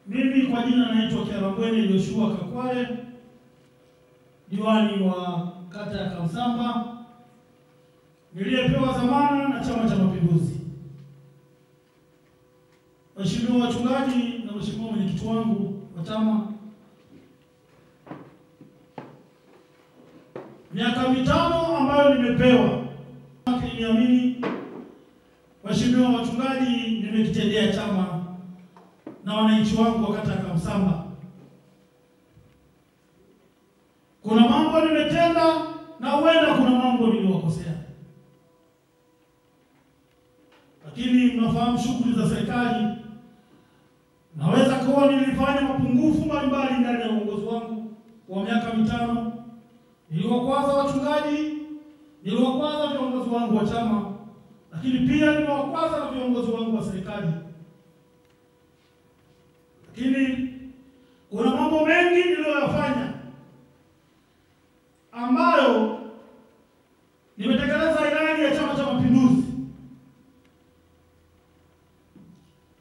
Mimi kwa jina naitwa Kyalambwene Joshua Kakwale, diwani wa kata ya Kamsamba, niliyepewa dhamana na Chama cha Mapinduzi. Mheshimiwa wachungaji na mheshimiwa mwenyekiti wangu wa chama, miaka 5 ambayo nimepewa, niamini mheshimiwa wachungaji, nimekitendea chama na wananchi wangu wa kata ya Kamsamba. Kuna mambo nimetenda na huenda kuna mambo niliwakosea, lakini mnafahamu shughuli za serikali. Naweza kuwa nilifanya mapungufu mbalimbali ndani ya uongozi wangu wa miaka 5. Niliwakwaza wachungaji, niliwakwaza viongozi wangu wa chama, lakini pia niliwakwaza na viongozi wangu wa serikali. Lakini kuna mambo mengi niliyoyafanya ambayo nimetekeleza ilani ya Chama cha Mapinduzi.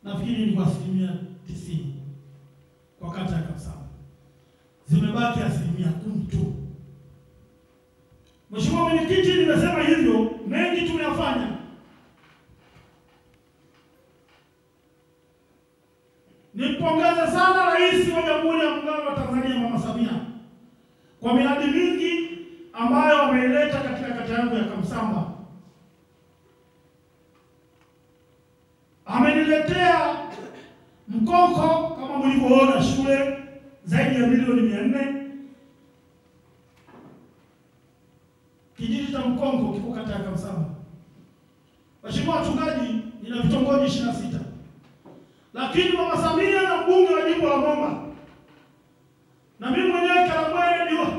Nafikiri ni kwa 90% kwa kata ya Kamsamba. Zimebaki 10% tu. Mheshimiwa mwenyekiti, nimesema hivyo, mengi tumeyafanya. Nimpongeze sana Rais wa Jamhuri ya Muungano wa Tanzania Mama Samia kwa miradi mingi ambayo ameileta katika kata yangu ya Kamsamba. Ameniletea Mkonko, kama mlivyoona, shule zaidi ya milioni 400. Kijiji cha Mkonko kiko kata ya Kamsamba. Mheshimiwa wachungaji, nina vitongoji 26. Lakini Mama Samia na mbunge wa jimbo la Momba na mimi mwenyewe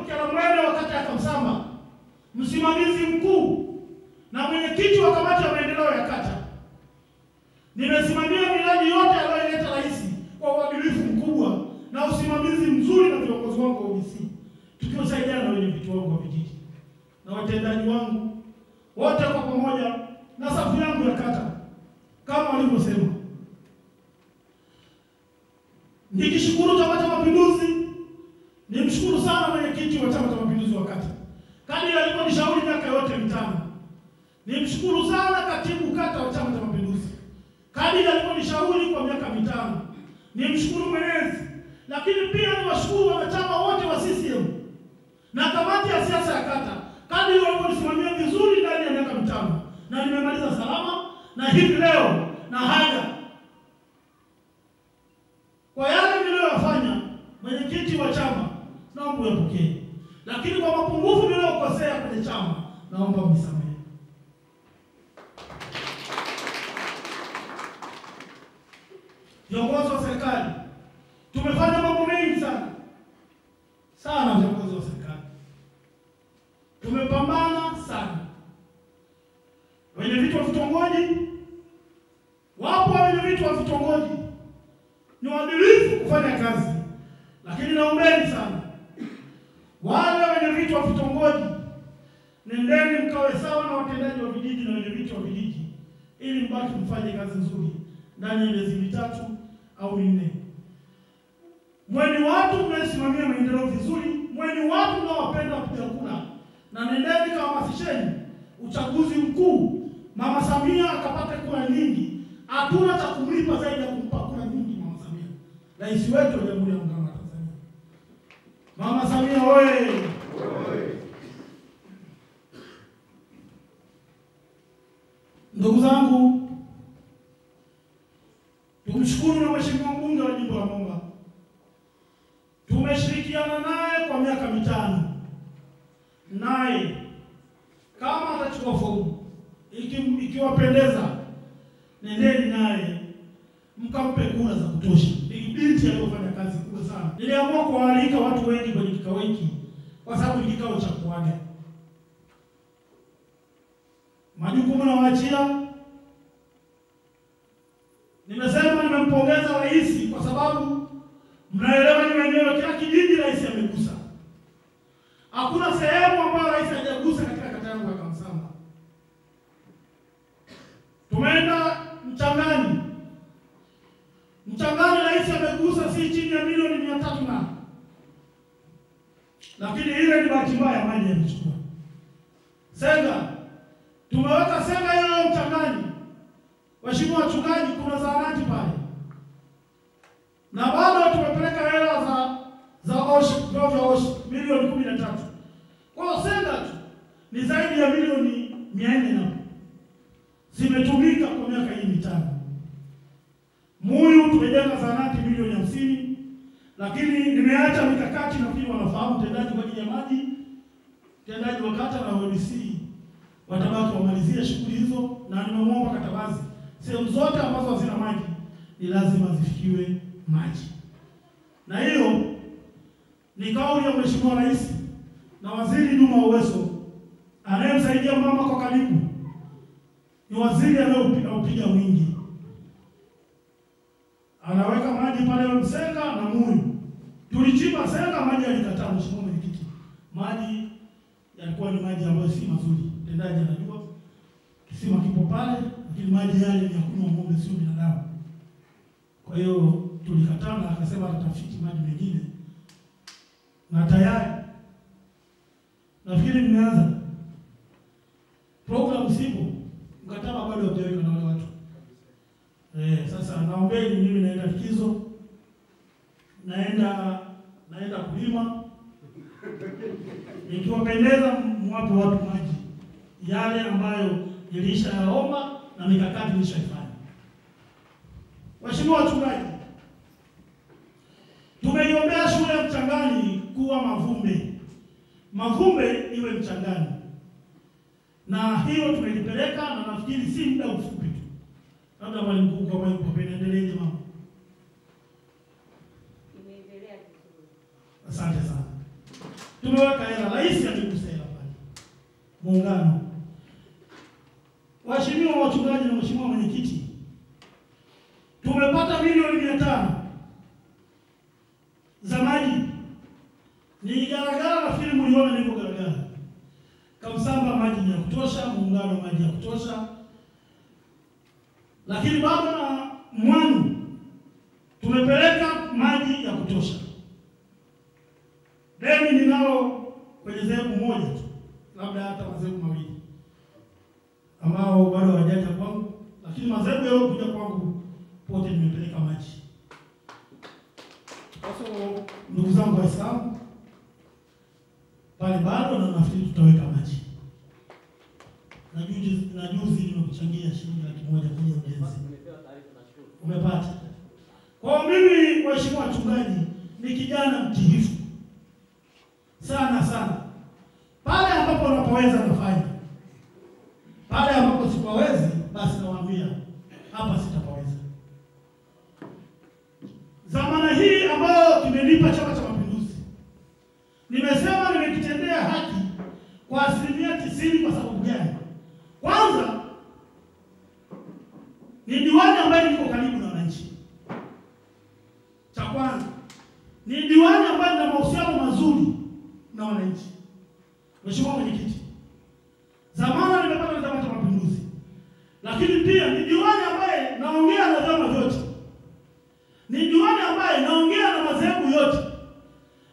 Kyalambwene wa kata ya Kamsamba, msimamizi mkuu na mwenyekiti wa kamati ya maendeleo ya kata, nimesimamia miradi yote aliyoleta rais kwa uadilifu mkubwa na usimamizi mzuri na viongozi wangu wa ODC, tukiwasaidiana na wenyeviti wangu wa vijiji na watendaji wangu wote kwa pamoja na safu yangu ya kata kama walivyosema. Nikishukuru Chama cha Mapinduzi, nimshukuru sana mwenyekiti wa Chama cha Mapinduzi wa kata. Kadri alivyonishauri miaka yote 5. Nimshukuru sana katibu kata wa Chama cha Mapinduzi. Kadri alivyonishauri kwa miaka 5. Nimshukuru mwenezi, lakini pia niwashukuru wanachama wote wa CCM na kamati ya siasa ya kata. Kadri walivyonisimamia vizuri ndani ya miaka 5 na nimemaliza salama, na hivi leo na haja kwa yale niliyofanya, mwenyekiti wa chama, naomba uyapokee. Lakini kwa mapungufu niliyokosea kwenye chama, naomba mnisamehe. Viongozi wa serikali, tumefanya mambo mengi sana. Viongozi wa serikali, tumepambana sana. Wenyeviti wa vitongoji, wapo wenyeviti wa vitongoji ni waadilifu kufanya kazi, lakini naombeni sana wale wenyeviti wa vitongoji, nendeni mkawe sawa na watendaji wa vijiji na wenyeviti wa vijiji, ili mbaki mfanye kazi nzuri ndani ya miezi 3 au 4. Mweni watu mnasimamia maendeleo vizuri, mweni watu mnaowapenda kupiga kura, na nendeni kahamasisheni uchaguzi mkuu Mama Samia akapata kura nyingi. Hatuna cha kumlipa zaidi ya kumpa kura nyingi Mama Samia, rais wetu wa Jamhuri ya Muungano wa Tanzania. Mama Samia oye! Ndugu zangu, tumshukuru na mheshimiwa mbunge wa jimbo la Momba. Tumeshirikiana naye kwa miaka 5. Naye kama atachukua fomu, ikiwapendeza, nendeni naye mkampe kura za kutosha. Ni binti aliyofanya kazi kubwa sana. Niliamua kuwaalika watu wengi kwenye kikao hiki kwa sababu ni kikao cha kuaga. Majukumu na waachia. Nimesema nimempongeza rais kwa sababu mnaelewa ni wenyewe, kila kijiji rais amegusa. Hakuna sehemu ambayo rais hajagusa katika kata yangu ya Kamsamba. Tumeenda Mchangani rais amegusa si chini ya milioni 300 na. Lakini ile ni bahati mbaya, maji yamechukua. Senga, tumeweka senga hiyo Mchangani. Waheshimiwa wachungaji, kuna zahanati pale. Na bado tumepeleka hela za OSH, milioni 13. Kwa hiyo senga tu ni zaidi ya milioni 400 na zimetumika kwa miaka hii mitano. Muyu tumejenga zahanati milioni 50, lakini nimeacha mikakati, na pia wanafahamu tendaji kwa ajili ya maji, tendaji wa kata na ODC watabaki wamalizie shughuli hizo, na nimemwomba Katabazi sehemu zote ambazo hazina maji ni lazima zifikiwe maji. Na hiyo ni kauli ya Mheshimiwa Rais na Waziri Juma Uweso anayemsaidia mama kwa karibu. Ni waziri anayepiga mwingi. Anaweka maji pale Msenga na Muyu. Tulichimba Senga, maji yalikataa, Mheshimiwa Mwenyekiti. Maji yalikuwa ni maji ambayo si mazuri. Tendaji anajua. Kisima kipo pale, lakini maji yale ni ya kunywa ng'ombe, sio binadamu. Kwa hiyo tulikataa, na akasema atafiti maji mengine. Na tayari nafikiri mmeanza program sipo, mkataba bado hujaweka na wale watu. Sasa naombeni, mimi naenda likizo, naenda kulima. Nikiwapendeza mwape watu maji yale ambayo nilishayaomba na mikakati nilishaifanya. Waheshimiwa wachungaji, tumeiombea shule ya Mchangani kuwa Mavumbe iwe Mchangani. Na hiyo tumelipeleka, na nafikiri si muda mfupi tu. Labda mwalimu mkuu kwa mwalimu endeleje mama. Imeendelea vizuri. Asante sana. Tumeweka hela, rais amegusa hela pale. Muungano. Waheshimiwa wachungaji na Mheshimiwa Mwenyekiti, tumepata milioni 500 za maji. Ni garagara, nafikiri mliona niko garagara. Kamsamba maji ni ya kutosha, Muungano maji ya kutosha. Lakini bado na Mwanu tumepeleka maji ya kutosha. Demi ninalo kwenye zebu moja tu, labda hata mazebu mawili ambao bado hawajaja kwangu, lakini mazebu yao kuja kwangu pote nimepeleka maji. Sasa ndugu zangu Waislamu, pale bado na nafikiri tutaweka maji. Na juzi nimekuchangia shilingi 100,000 kwa ujenzi. Umepata. Kwa mimi waheshimiwa wachungaji, ni kijana mtiifu sana. Pale ambapo unapoweza nafanya. Pale ambapo sipawezi, basi nawaambia hapa sitapaweza. Zamana hii ambayo kimenipa Chama cha Mapinduzi, nimesema nimekitendea haki kwa 90%. Kwa sababu gani? Kwanza ni diwani ambaye niko karibu na wananchi. Cha kwanza ni diwani ambaye nina mahusiano mazuri na wananchi. Mheshimiwa Mwenyekiti, zamana nimepata Chama cha Mapinduzi, lakini pia ni diwani ambaye naongea na vyama vyote. Ni diwani ambaye naongea na madhehebu yote.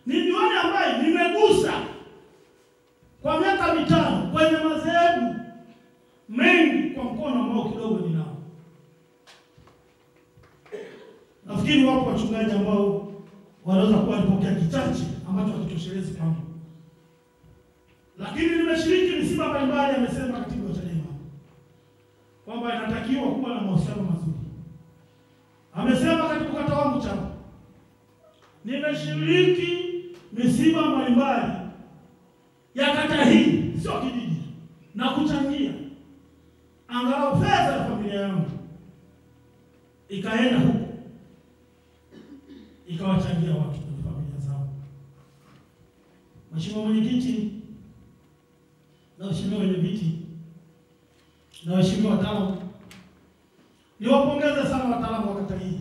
Ni diwani ambaye nimegusa kwa miaka 5 kwenye madhehebu mengi kwa mkono ambao kidogo ninao. Nafikiri wapo wachungaji ambao wanaweza kuwa walipokea kichache ambacho hakitoshelezi kwangu. Lakini nimeshiriki misiba mbalimbali, amesema katibu wa Chadema kwamba inatakiwa kuwa na mahusiano mazuri. Amesema katibu kata wangu Chama. Nimeshiriki misiba mbalimbali ya kata hii, sio kijiji, na kuchangia angalau fedha ya familia yangu ikaenda huko, ikawachangia watu kwenye familia zao. Mheshimiwa Mwenyekiti, na waheshimiwa wenyeviti, na waheshimiwa wataalamu, niwapongeze sana wataalamu wa kata hii.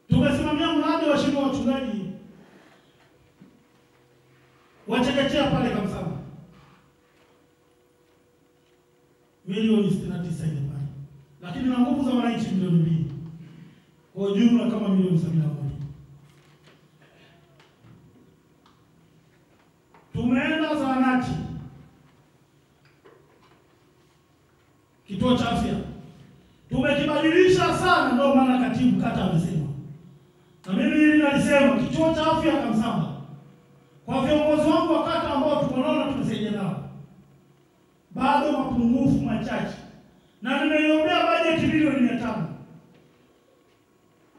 Tumesimamia mradi wa waheshimiwa wachungaji wachekechea pale Kamsamba, milioni 69 ile pale. lakini na nguvu za wananchi milioni 2. Kwa jumla kama milioni 71. Tumeenda zahanati, kituo cha afya tumekibadilisha sana, ndio maana katibu kata amesema, na mimi hili nalisema, kituo cha afya Kamsamba kwa viongozi wangu wa kata ambao tuko nao na tumesaidia nao, bado mapungufu machache, na nimeiombea bajeti milioni 500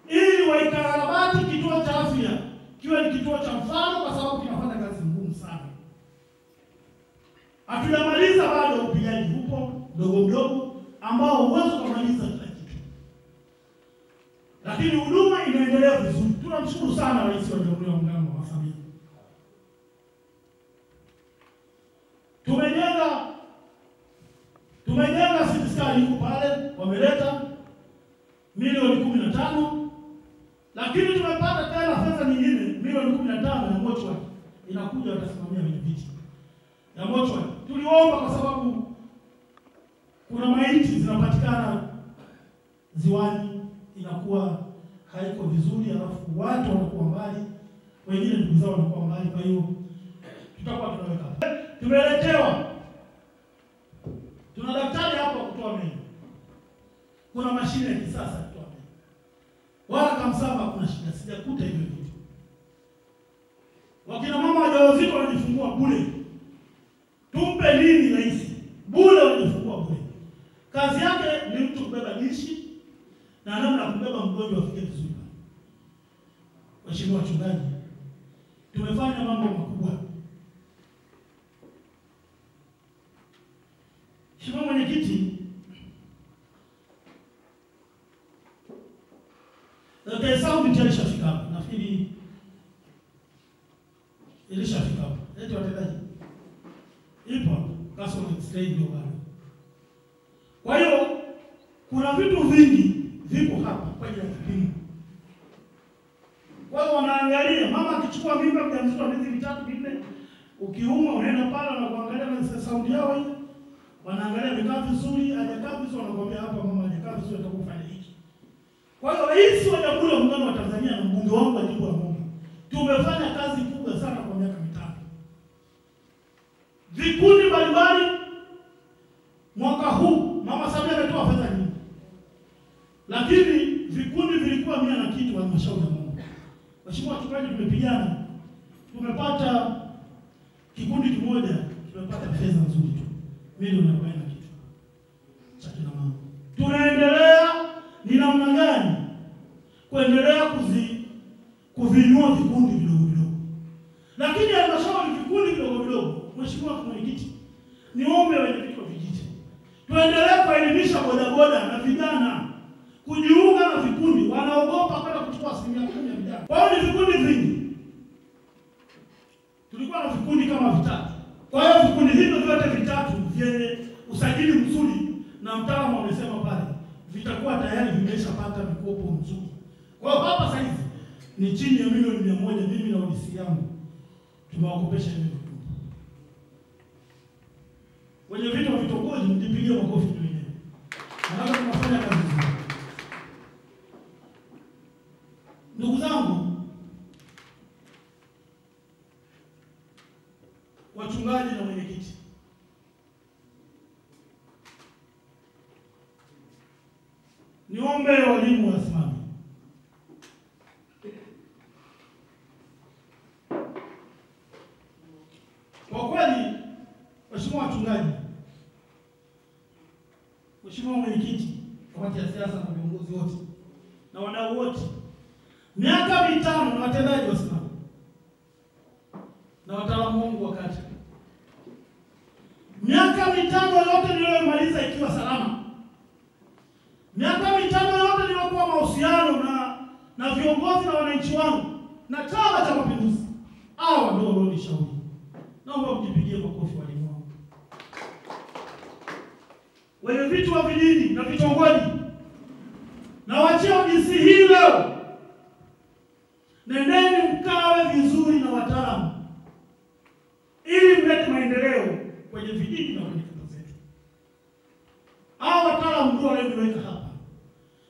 ili waikarabati kituo cha afya kiwe ni kituo cha mfano, kwa sababu kinafanya kazi ngumu sana. Hatujamaliza bado, upigaji upo mdogo mdogo ambao huwezi kumaliza kila kitu, lakini huduma inaendelea vizuri. Tunamshukuru sana Rais wa Jamhuri ya Muungano wa Tanzania. Tumejenga city scan huko pale, wameleta milioni 15, lakini tumepata tena fedha nyingine milioni 15 ya mochwari inakuja, watasimamia wenye viti ya mochwari. Tuliomba kwa sababu kuna maiti zinapatikana ziwani, inakuwa haiko vizuri, alafu watu wanakuwa mbali, wengine ndugu zao wanakuwa mbali, kwa hiyo tutakuwa tunaweka. Tumeletewa, tuna daktari hapa kutoa meno, kuna mashine ya kisasa kutoa meno, wala Kamsamba kuna shida, sijakuta hivyo vitu. Wakina mama wajawazito wanajifungua bure, tumpe nini rais? Bure wanajifungua bure. Kazi yake ni mtu kubeba dishi na namna kubeba mgonjwa afike vizuri. Waheshimiwa wachungaji, tumefanya mambo makubwa. Mheshimiwa Mwenyekiti, sauti ilishafika hapo. Nafikiri ilishafika hapo. Eti watendaji ipo kasoro explain ndio bado. Kwa hiyo kuna vitu vingi vipo hapa kwa ajili ya kipimo. Kwa hiyo wanaangalia mama akichukua mimba mjamzito wa miezi 3 4, ukiumwa unaenda pale na kuangalia na sauti yao ile. Wanaangalia amekaa vizuri, hajakaa vizuri, wanakuambia hapa mama hajakaa vizuri, atakufanya hiki. Kwa hiyo Rais wa Jamhuri ya Muungano wa Tanzania na mbunge wangu wa jimbo la Momba tumefanya kazi kubwa sana kwa miaka 5. Vikundi mbalimbali mwaka huu Mama Samia ametoa fedha nyingi, lakini vikundi vilikuwa 100 na kitu halmashauri ya Momba. Mheshimiwa wachungaji, tumepigana, tumepata kikundi kimoja, tumepata fedha nzuri tu milioni 40 na kitu cha kina mama. Tunaendelea ni namna gani kuendelea kuvinua vikundi vidogo vidogo, lakini halmashauri vikundi vidogo vidogo. Mheshimiwa Mwenyekiti, niombe wenyeviti wa vijiji tuendelee kuelimisha bodaboda na vijana kujiunga na vikundi, wanaogopa kwenda kuchukua 10% ya vijana. Kwa hiyo ni vikundi vingi, tulikuwa na vikundi kama 3. Kwa hiyo vikundi hivyo vyote 3 vyenye usajili mzuri na mtaalamu amesema pale vitakuwa tayari vimeshapata mikopo mzuri. Kwa hiyo hapa sasa hivi ni chini ya milioni 100, mimi na ofisi yangu tumewakopesha hivi vikundi. Wenye vitu wa vitongoji mjipigie makofi tu wenyewe. Maana tunafanya kazi nzuri. Ndugu zangu wachungaji na mwenyekiti, niombe walimu wasimame. Kwa kweli, Mheshimiwa wachungaji, Mheshimiwa mwenyekiti, kamati ya siasa na viongozi wote na wadau wote, miaka 5 na watendaji wasimame na wataalamu wangu wa kata. Miaka 5 yote niliyomaliza ikiwa salama. Miaka 5 yote niliyokuwa mahusiano na viongozi na wananchi wangu na Chama cha Mapinduzi. Hawa ndio walionishauri. Naomba mjipigie makofi walimu wangu. Wenye vitu wa vijiji na vitongoji, na wachia jinsi hii leo, nendeni mkawe vizuri na wataalamu ili mlete maendeleo kwenye vijiji na kwenye kata zetu. Hao wataalamu watu walioniweka hapa.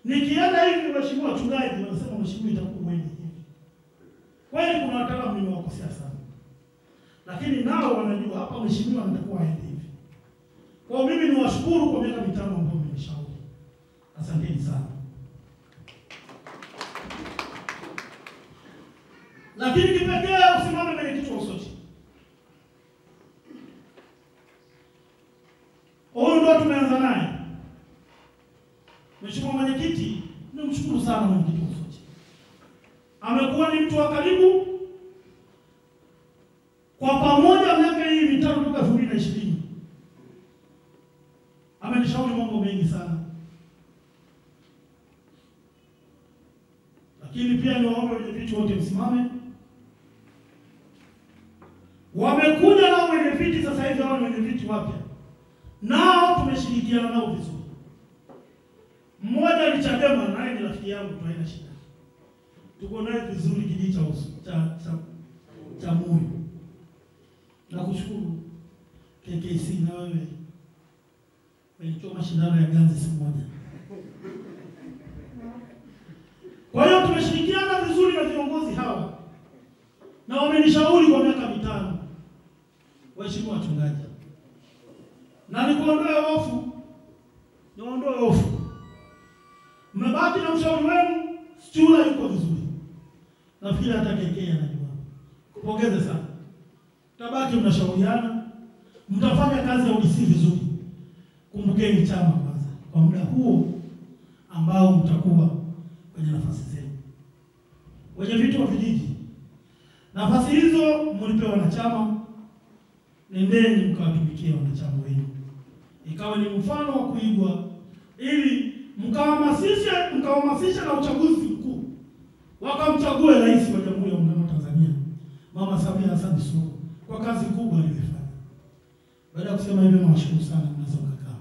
Nikienda hivi mheshimiwa wachungaji wanasema mheshimiwa itakuwa mwenye hivi. Kweli kuna wataalamu nimewakosea sana. Lakini nao wanajua hapa mheshimiwa anatakuwa aende hivi. Kwa mimi niwashukuru kwa miaka 5 ambayo mmenishauri. Asanteni sana. Lakini kipekee usimame mwenyekiti wa Usoti. Huyu ndo tumeanza naye. Mheshimiwa mwenyekiti, nimshukuru sana mwenyekiti wa Usoti. Amekuwa ni mtu wa karibu. Kwa pamoja miaka hii 5 toka 2020. Amenishauri mambo mengi sana. Lakini pia niwaombe wenyeviti wote msimame. Wamekuja nao wenyeviti sasa hivi hao ni wenyeviti wapya. Nao tumeshirikiana nao vizuri. Mmoja ni Chadema naye ni rafiki yangu tu haina shida. Tuko naye vizuri kijiji cha Moyo. Nakushukuru KKC na wewe. Nilitoa mashindano ya ganzi siku moja. Kwa hiyo tumeshirikiana vizuri na viongozi hawa. Na wamenishauri kwa miaka 5. Waheshimiwa wachungaji. Na nikuondoe hofu. Niondoe hofu. Mmebaki na ushauri wenu, Stula yuko vizuri. Nafikiri hata KK anajua. Kupongeze sana. Tabaki mnashauriana, mtafanya kazi ya UDC vizuri. Kumbukeni chama kwanza kwa muda huo ambao mtakuwa kwenye nafasi zenu. Wenyeviti wa vijiji, nafasi hizo mlipewa wanachama, nendeni mkawatumikie wanachama wenu. Ikawa ni mfano wa kuigwa ili mkahamasisha na uchaguzi mkuu. Wakamchague rais wa Jamhuri ya Muungano wa Tanzania, Mama Samia Hassan Suluhu, kwa kazi kubwa aliyofanya. Baada ya kusema hivyo nawashukuru sana, mnaweza kukaa.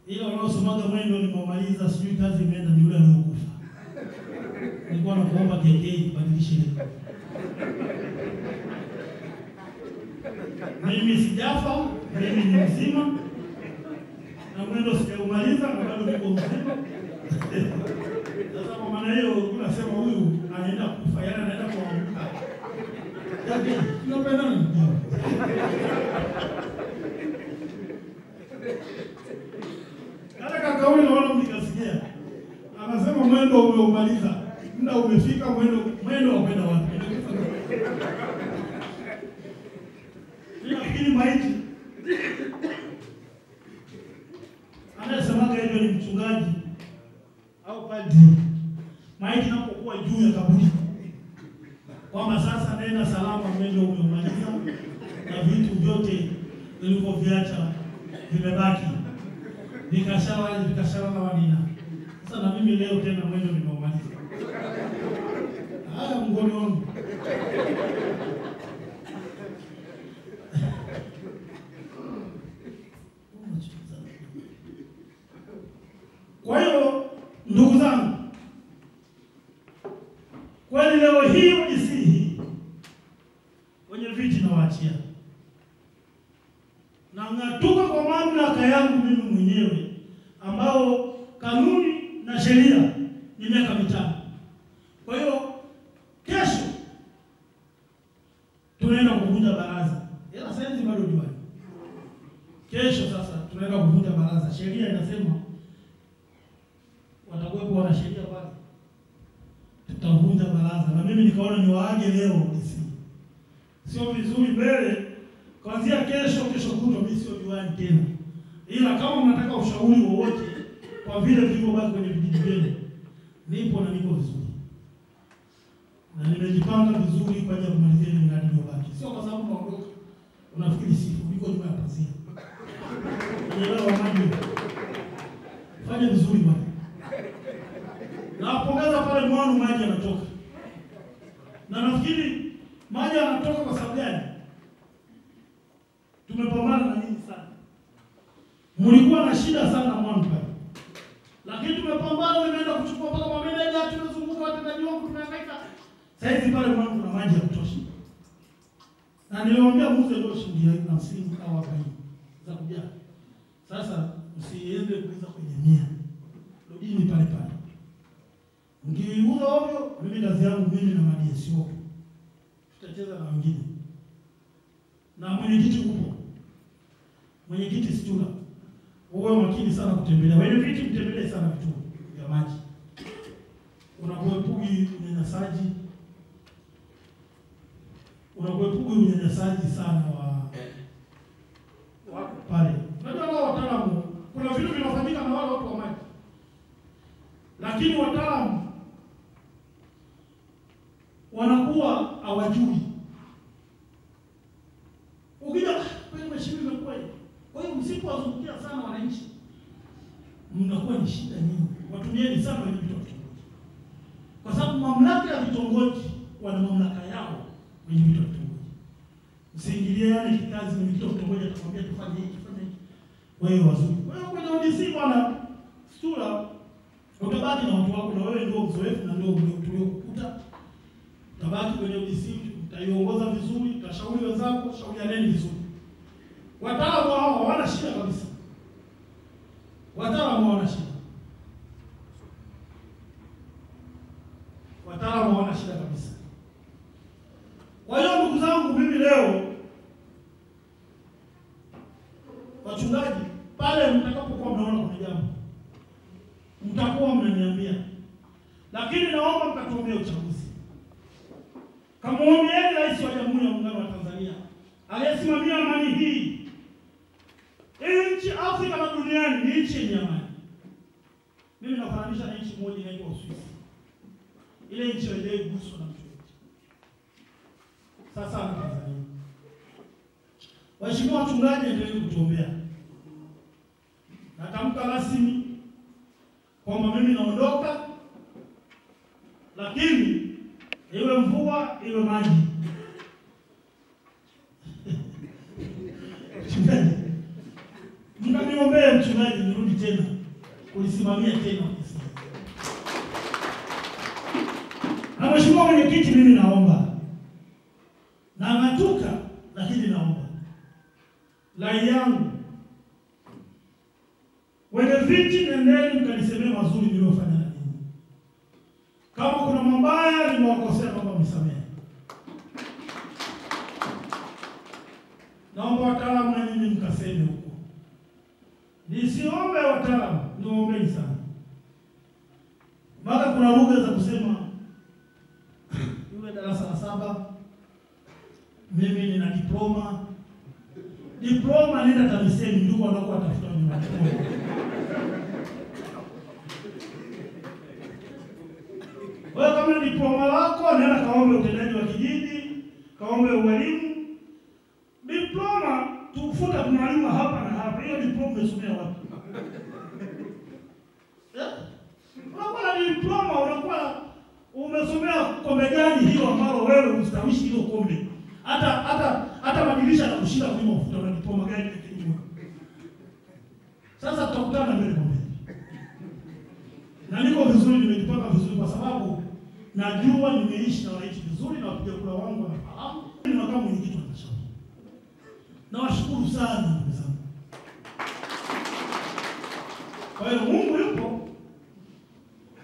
Ila wanaosomaga mwendo nimemaliza, sijui kazi imeenda, ni yule aliyokufa. Nilikuwa nakuomba KK badilishe ile. Mimi sijafa, mimi ni mzima. Na mwendo sijaumaliza na bado niko mzima. Sasa kwa maana hiyo unasema huyu anaenda kufa, yana anaenda kuanguka. Yaani tunapenda nini? Kaka kauli naona mnikasikia. Anasema mwendo umeumaliza. Muda umefika, mwendo wakwenda wapi? Lakini maiti anasemaga hivyo ni mchungaji au padri. Maiti inapokuwa juu ya kaburi, kwamba sasa nenda salama, mwendo umeumaliza na vitu vyote vilivyoviacha vimebaki vikashawa na wanina. Sasa na mimi leo tena mwendo nimeumaliza. Haya mgoni wangu. Kwa hiyo ndugu zangu, kweli leo hii ujisihi wenyeviti na waachia. Na ngatuka kwa mamlaka yangu mimi mwenyewe ambao kanuni na sheria ni miaka 5. Kwa hiyo kesho tunaenda kuvunja baraza. Ila sasa hivi bado diwani. Kesho sasa tunaenda kuvunja baraza. Sheria inasema watakuwepo wana sheria pale. Tutavunja baraza. Na mimi nikaona niwaage leo DC. Sio vizuri mbele. Kuanzia kesho kutwa mimi sio diwani tena. Ila kama mnataka ushauri wowote kwa vile vilivyobaki kwenye vijiji vyenu, nipo na niko vizuri. Na nimejipanga vizuri kwa ajili ya kumalizia ile miradi iliyobaki. Sio kwa sababu naondoka. Unafikiri sifu niko nyuma ya pazia. Nielewa maji. Fanya vizuri bwana. Na pongeza pale mwanu maji yanatoka. Na nafikiri maji yanatoka kwa sababu gani? Tumepambana na nini sana. Mlikuwa na shida sana mwanu pale. Lakini tumepambana, nimeenda kuchukua paka mameneja, tumezunguka watendaji wangu, tumehangaika. Saizi pale mwangu kuna maji ya kutosha. Na niliwaambia muuze ndio shilingi 50 au 40 za kujaa. Sasa usiende kuuza kwenye 100. Rudini pale pale. Mkiuza ovyo, mimi kazi yangu mimi na DSO. Tutacheza na wengine. Na mwenyekiti upo. Mwenyekiti Situla. Uwe makini sana kutembelea. Wewe viti mtembelee sana vituo vya maji. Unakuepuka unyanyasaji. Unakuepuka unyanyasaji sana wa pale. Unajua wao wataalamu, kuna vitu vinafanyika na wale watu wa maji. Lakini wataalamu wanakuwa hawajui. Ukija kwenye mashimo imekuwa hivi. Kwa hiyo msipowazungukia sana wananchi, mnakuwa ni shida nyingi. Watumieni sana wenye vitongoji. Kwa sababu mamlaka ya vitongoji wana mamlaka yao wenye vitongoji. Msiingiliane kikazi kwenye vitongoji atakwambia tufanye hiki, tufanye hiki. Wewe wazuri. Wewe kwenye ODC bwana Situla utabaki na watu wako na wewe ndio mzoefu na ndio tuliokukuta. Utabaki kwenye ODC, utaiongoza vizuri, utashauri wenzako, shaurianeni vizuri. Wataalamu hao hawana shida kabisa. Wataalamu hawana shida. Wataalamu hawana shida kabisa. Kwa hiyo ndugu zangu, mimi leo wachungaji pale mtakapokuwa mnaona kuna jambo, mtakuwa mnaniambia. Lakini naomba mkatuombee uchaguzi. Kamuombeeni Rais wa Jamhuri ya Muungano wa Tanzania aliyesimamia amani hii. Nchi Afrika na duniani ni nchi yenye amani. Mimi nafananisha na nchi moja inaitwa Uswisi. Ile nchi ile iguswa na mtu. Sasa na Tanzania. Waheshimiwa wachungaji, endelee kutuombea. Natamka rasmi kwamba mimi naondoka, lakini iwe mvua iwe maji. Mchungaji, mkaniombee mchungaji nirudi tena kulisimamia tena. Na mheshimiwa mwenyekiti, mimi naomba na ngatuka, lakini naomba lai yangu wenye viti, nendeni mkanisemee mazuri niliyofanya na ninyi. Kama kuna mabaya nimewakosea, naomba mnisamehe. Naomba wataalamu na nyinyi mkaseme huko. Nisiombe wataalamu, niombe sana. Mara kuna lugha za kusema yule darasa la 7, mimi nina diploma. Diploma nenda TAMISEMI, ndugu wanakuwa tafuta nyumbani. Wewe kama diploma lako nenda kaombe utendaji wa kijiji, kaombe ualimu. Diploma tufuta mwalimu hapa na hapa. Hiyo diploma umesomea wapi? Unakuwa na diploma, unakuwa umesomea kombe gani hiyo ambalo wewe ustawishi hilo kombe? Hata madirisha na kushinda kuliko ufuta na diploma gani kile. Sasa tutakutana mbele kwa mbele. Na niko vizuri, nimejipanga vizuri kwa sababu najua nimeishi na wananchi vizuri na wapiga kura wangu wanafahamu. Ni makamu mwenyekiti wa halmashauri. Nawashukuru sana ndugu zangu. Kwa hiyo Mungu yupo.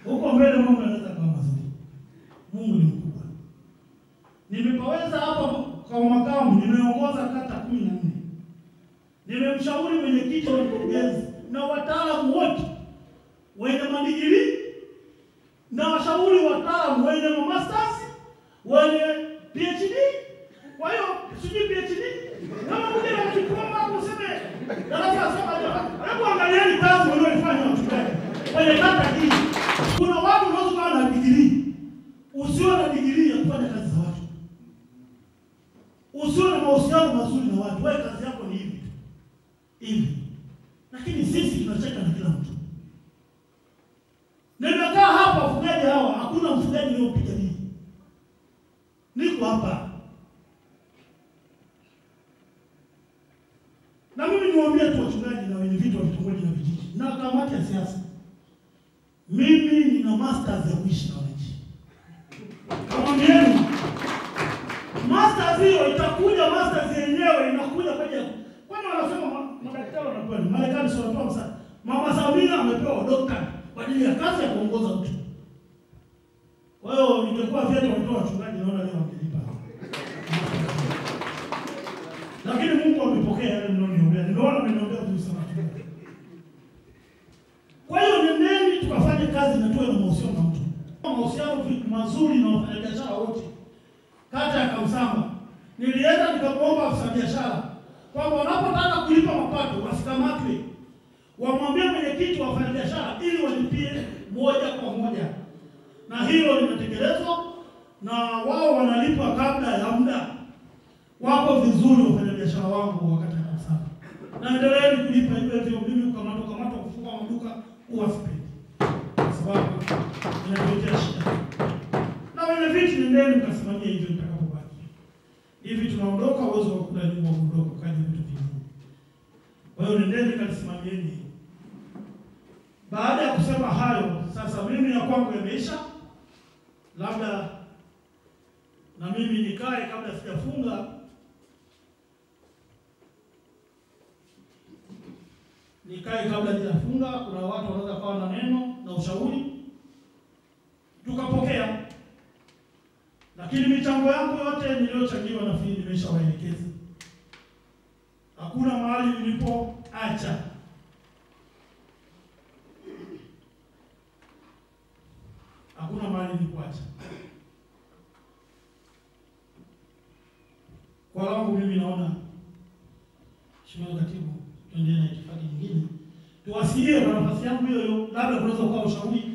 Huko mbele Mungu anaweza kuwa mazuri. Mungu ni mkubwa. Nimepaweza hapa kwa makamu, nimeongoza kata 14. Nimemshauri mwenyekiti wa mkurugenzi na wataalamu wote wenye madigiri, na washauri wataalamu wenye masters, wenye PhD. Kwa hiyo sijui PhD kama mwingine mkikomba kuseme darasa soma hapa. Hebu angalieni kazi wanaoifanya wachungaji kwenye kata hii. Kuna watu wanaokuwa na digiri. Usiwe na digiri ya kufanya kazi za watu. Usiwe na mahusiano mazuri na watu. Wewe kazi yako ni hivi. Hivi. Lakini sisi tunacheka na kila mtu. Nimekaa hapa wafugaji hawa, hakuna mfugaji aliyopiga dini. Niko hapa. Na mimi niwaambie tu wachungaji na wenye vitu wa vitongoji na vijiji na kamati ya siasa. Mimi nina masters ya kuishi na wananchi. Kamwambieni masters hiyo itakuja, masters yenyewe inakuja kwaje? Kwani wanasema madaktari wanapewa, Marekani sio wanapewa msaada. Mama Samia amepewa daktari kwa ajili ya kazi ya kuongoza mtu. Kwa hiyo ningekuwa vyetu watoa wachungaji naona leo wangelipa. Lakini Mungu amepokea yale mnaoniombea. Nimeona mmeniombea vizuri sana. Kwa hiyo nendeni tukafanye kazi na tuwe na mahusiano na mtu. Mahusiano mazuri na wafanyabiashara wote. Kata ya Kamsamba. Nilienda nikamwomba afisa biashara kwamba wanapotaka kulipa mapato wasikamatwe. Wamwambie mwenyekiti wa wafanyabiashara ili walipie moja kwa moja. Na hilo linatekelezwa na wao wanalipa kabla ya muda. Wako vizuri wafanyabiashara wangu wakati wa Kamsamba. Na endeleeni kulipa hivyo mimi kukamata kufunga maduka uwasipendi. Kwa sababu inatuletea shida. Na wenye viti nendeni mkasimamia hivyo mtakapobaki. Hivi tunaondoka uwezo wa kula ni muondoka kaji vitu vingine. Kwa hiyo nendeni kalisimamieni. Baada ya kusema hayo, sasa mimi ya kwangu yameisha. Labda na mimi nikae kabla sijafunga. Nikae kabla sijafunga, kuna watu wanaweza kuwa na neno na ushauri. Tukapokea. Lakini michango yangu yote niliyochangiwa na fii nimeshawaelekeza. Hakuna mahali nilipoacha. Hakuna mahali nilipoacha. Kwa langu mimi naona Mheshimiwa Katibu tuendelee na itifaki nyingine. Tuwasilie kwa nafasi yangu hiyo, labda kunaweza kuwa ushauri